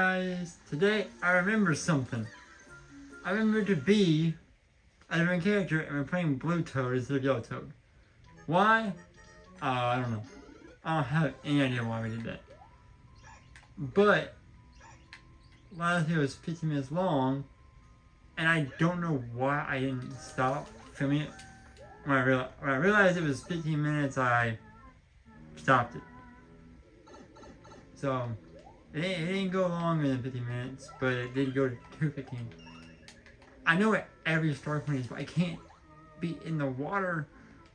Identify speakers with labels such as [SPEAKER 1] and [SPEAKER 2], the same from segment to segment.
[SPEAKER 1] guys, today I remember something. I remember to be a different character and we're playing Blue Toad instead of Yellow Toad. Why? I don't know. I don't have any idea why we did that. But last video was 15 minutes long and I don't know why I didn't stop filming it. When I realized it was 15 minutes, I stopped it. So it didn't go longer than 15 minutes, but it did go to 2:15. I know what every story point is, but I can't be in the water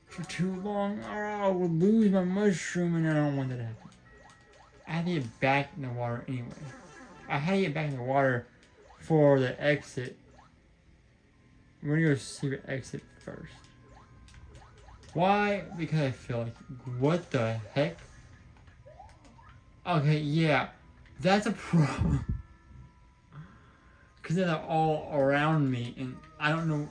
[SPEAKER 1] for too long or I will lose my mushroom and I don't want that to happen. I have to get back in the water anyway. I had to get back in the water for the exit. We're gonna go secret exit first. Why? Because I feel like, what the heck? Okay, yeah, that's a problem. Because they're all around me and I don't know.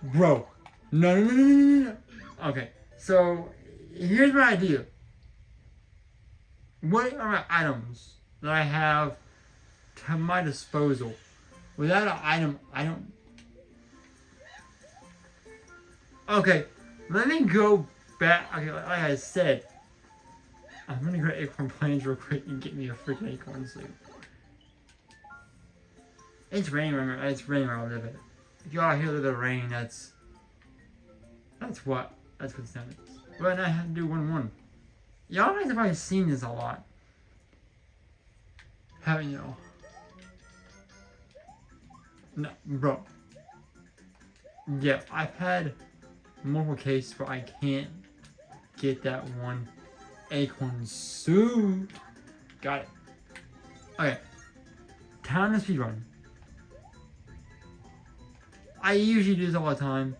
[SPEAKER 1] Bro. No. Okay, so here's my idea. What are my items that I have to my disposal? Without an item, I don't. Okay, let me go back. Okay, like I said, I'm gonna go to Acorn Plains real quick and get me a freaking acorn suit. It's raining where I live at. If y'all hear the rain, that's what the sound is. But I have to do 1-1. Y'all guys have probably seen this a lot. Haven't y'all? No, bro. Yeah, I've had multiple cases where I can't get that one acorn suit. Got it. Okay. Time to speedrun. I usually do this all the time.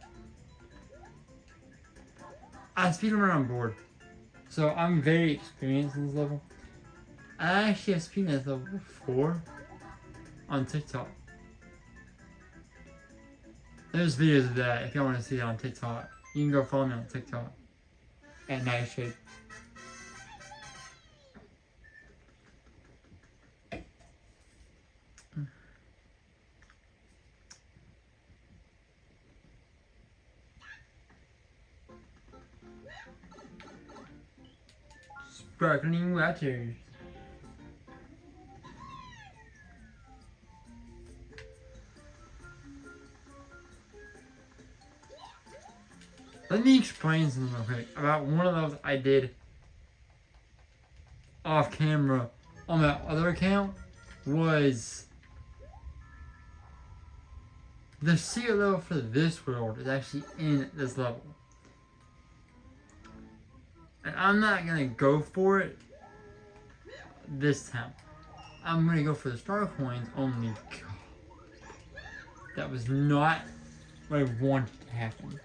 [SPEAKER 1] I speedrun on board. So I'm very experienced in this level. I actually have speedrun this level before on TikTok. There's videos of that if y'all want to see it on TikTok. You can go follow me on TikTok at Nightshade. Sparkling waters. Let me explain something real quick about one of those I did off camera on my other account. Was the secret level for this world is actually in this level. And I'm not gonna go for it this time. I'm gonna go for the star coins only. That was not what I wanted to happen.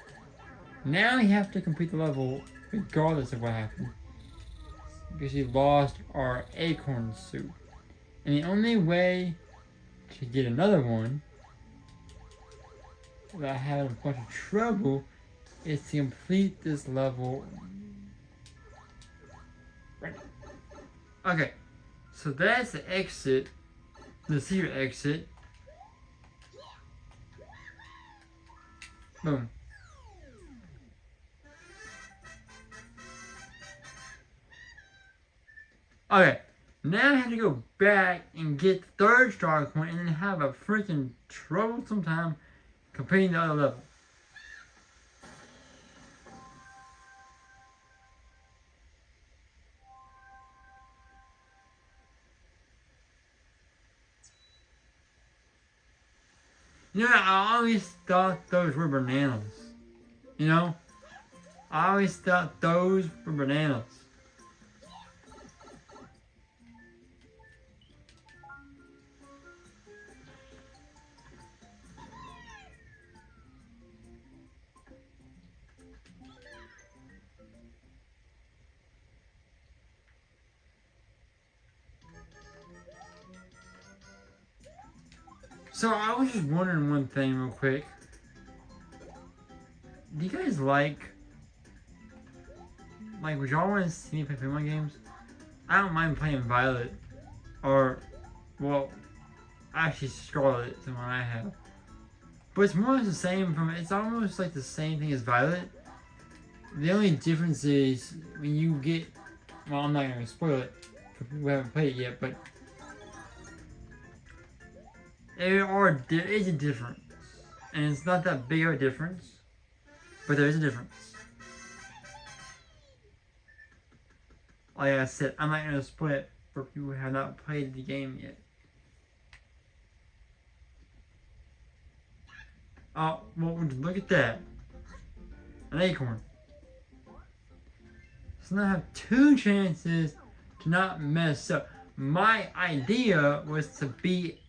[SPEAKER 1] Now we have to complete the level regardless of what happened. Because we lost our acorn suit. And the only way to get another one without having a bunch of trouble is to complete this level. Right. Okay, so that's the exit, the secret exit. Boom. Okay, now I have to go back and get the third star coin and then have a freaking troublesome time completing the other level. You know, I always thought those were bananas. You know? I always thought those were bananas. So I was just wondering one thing real quick. Do you guys like, would y'all want to see me play Pokemon games? I don't mind playing Violet or Well, actually Scarlet is the one I have. But it's more or less the same it's almost like the same thing as Violet. The only difference is when you get, well, I'm not going to spoil it for people who haven't played it yet, but there is a difference. And it's not that big of a difference, but there is a difference. Like I said, I'm not going to spoil it for people who have not played the game yet. Oh, well, look at that. An acorn. So now I have 2 chances to not mess up. My idea was to be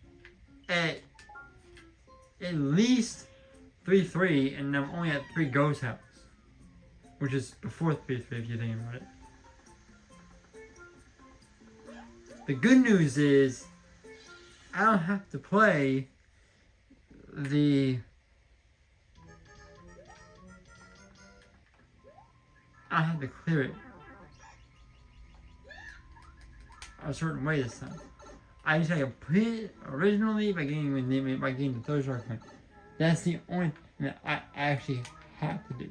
[SPEAKER 1] at least 3-3, and I'm only at 3 ghost houses. Which is before 3-3 if you think about it. The good news is, I don't have to play I have to clear it a certain way this time. I just had to put it originally by getting the third star coin. That's the only thing that I actually have to do.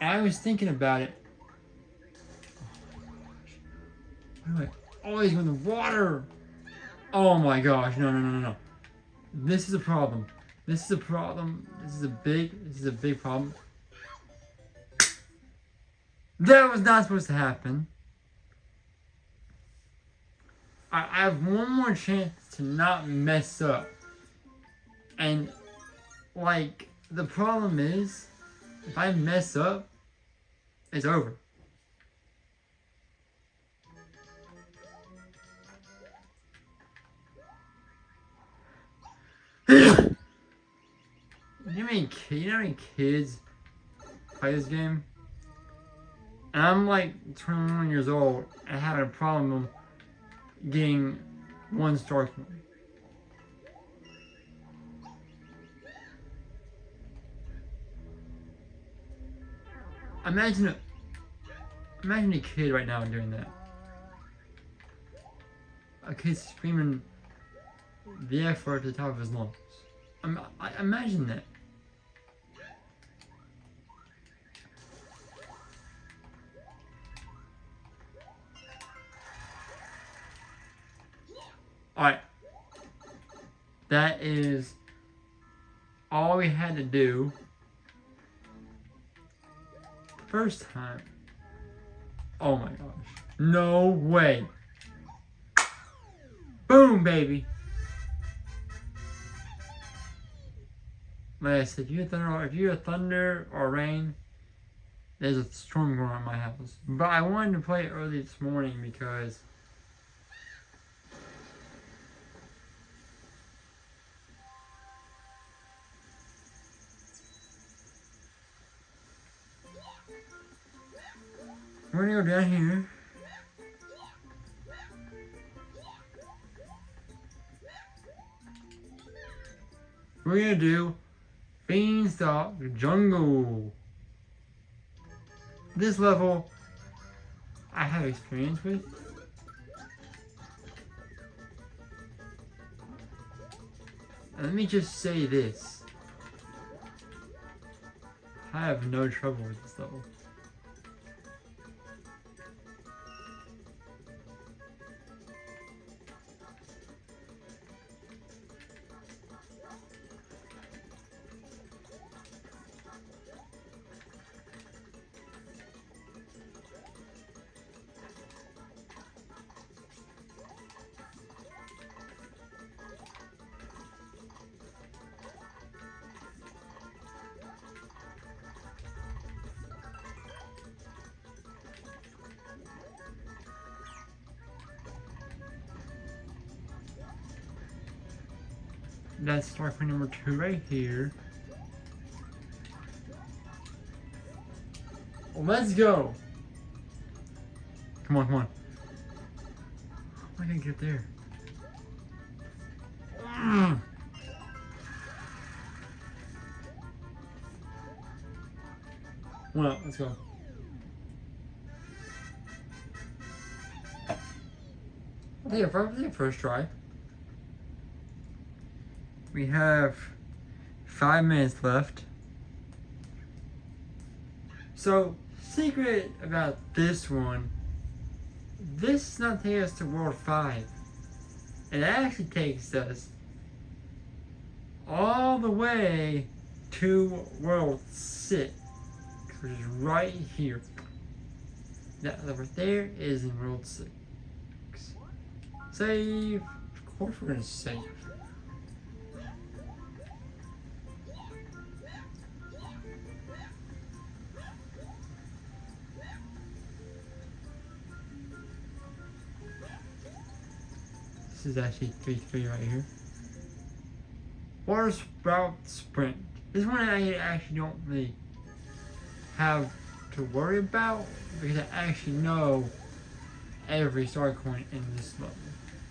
[SPEAKER 1] And I was thinking about it. Why do I always go in the water? Oh my gosh, no. This is a problem. This is a problem. This is a big problem. That was not supposed to happen. I have one more chance to not mess up. And, like, the problem is, if I mess up, it's over. You know how many kids play this game? And I'm like 21 years old and having a problem getting 1 star coin. Imagine a kid right now doing that. A kid screaming the F word at the top of his lungs. Imagine that. Alright. That is all we had to do the first time. Oh my gosh. No way. Boom, baby. Like I said, if you hear thunder or rain, there's a storm going on in my house. But I wanted to play it early this morning because we're gonna go down here. We're gonna do Beanstalk Jungle. This level I have experience with. And let me just say this. I have no trouble with this level. That's star coin number 2 right here. Well, let's go. Come on. How am I gonna get there? Well, let's go. I'll take a first try. We have 5 minutes left. So, secret about this one, this is not taking us to World 5. It actually takes us all the way to World 6, which is right here. That right there is in World 6. Save. Of course we're gonna save. This is actually 3-3 right here. Water Sprout Sprint. This one I actually don't really have to worry about because I actually know every star coin in this level.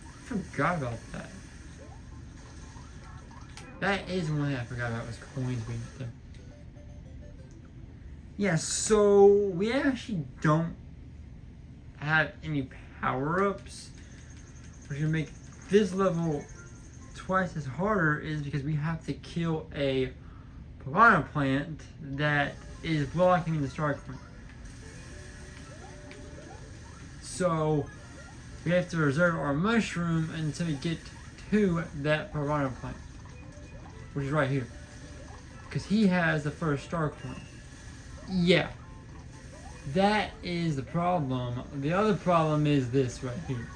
[SPEAKER 1] I forgot about that. That is one thing I forgot about was coins being there. Yeah, so we actually don't have any power-ups, which will make this level twice as harder is because we have to kill a piranha plant that is blocking the star coin. So we have to reserve our mushroom until we get to that piranha plant, which is right here, because he has the first star coin. Yeah, that is the problem. The other problem is this right here.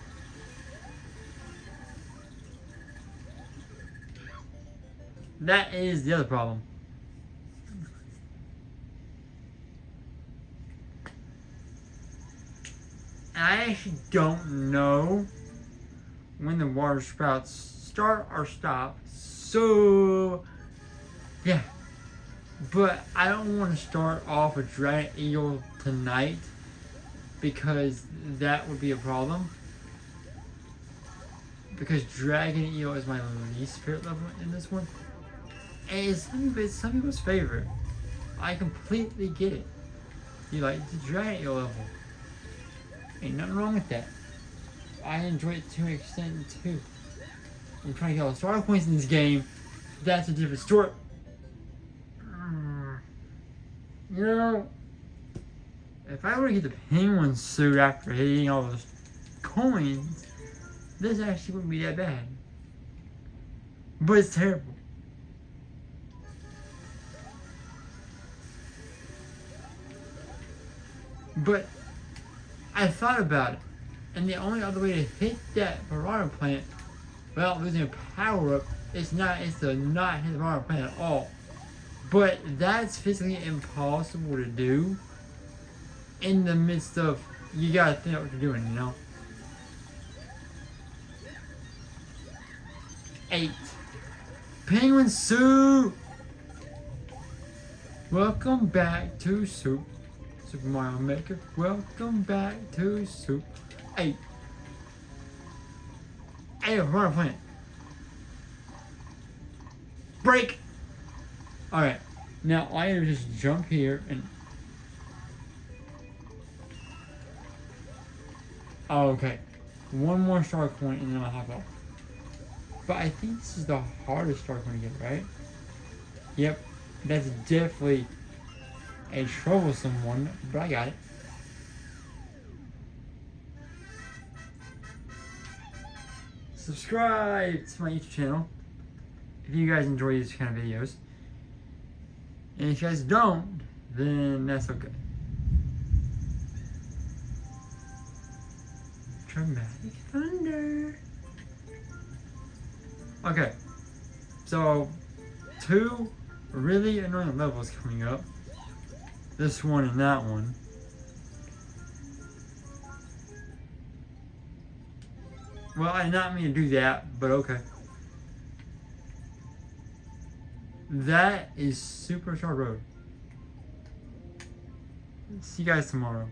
[SPEAKER 1] That is the other problem. I actually don't know when the water sprouts start or stop. So, yeah. But I don't want to start off with Dragon Eagle tonight because that would be a problem. Because Dragon Eagle is my least favorite level in this one. And it's some people's favorite. I completely get it. You like the Dragon Eel level. Ain't nothing wrong with that. I enjoy it to an extent too. I'm trying to get all the star points in this game. That's a different story. You know, if I were to get the penguin suit after hitting all those coins, this actually wouldn't be that bad. But it's terrible. But I thought about it, and the only other way to hit that piranha plant without losing a power up is to not hit the piranha plant at all. But that's physically impossible to do in the midst of you gotta think what you're doing, you know? 8. Penguin Soup! Welcome back to Soup. Super Mario Maker, welcome back to Soup. 8. 8 of Piranha Plant. Break! Alright, now I either just jump here and... Oh, okay. One more star coin and then I'll hop off. But I think this is the hardest star coin to get, right? Yep, that's definitely a troublesome one, but I got it. Subscribe to my YouTube channel if you guys enjoy these kind of videos. And if you guys don't, then that's okay. Dramatic thunder. Okay, so 2 really annoying levels coming up. This one and that one. Well, I did not mean to do that, but okay. That is Superstar Road. See you guys tomorrow.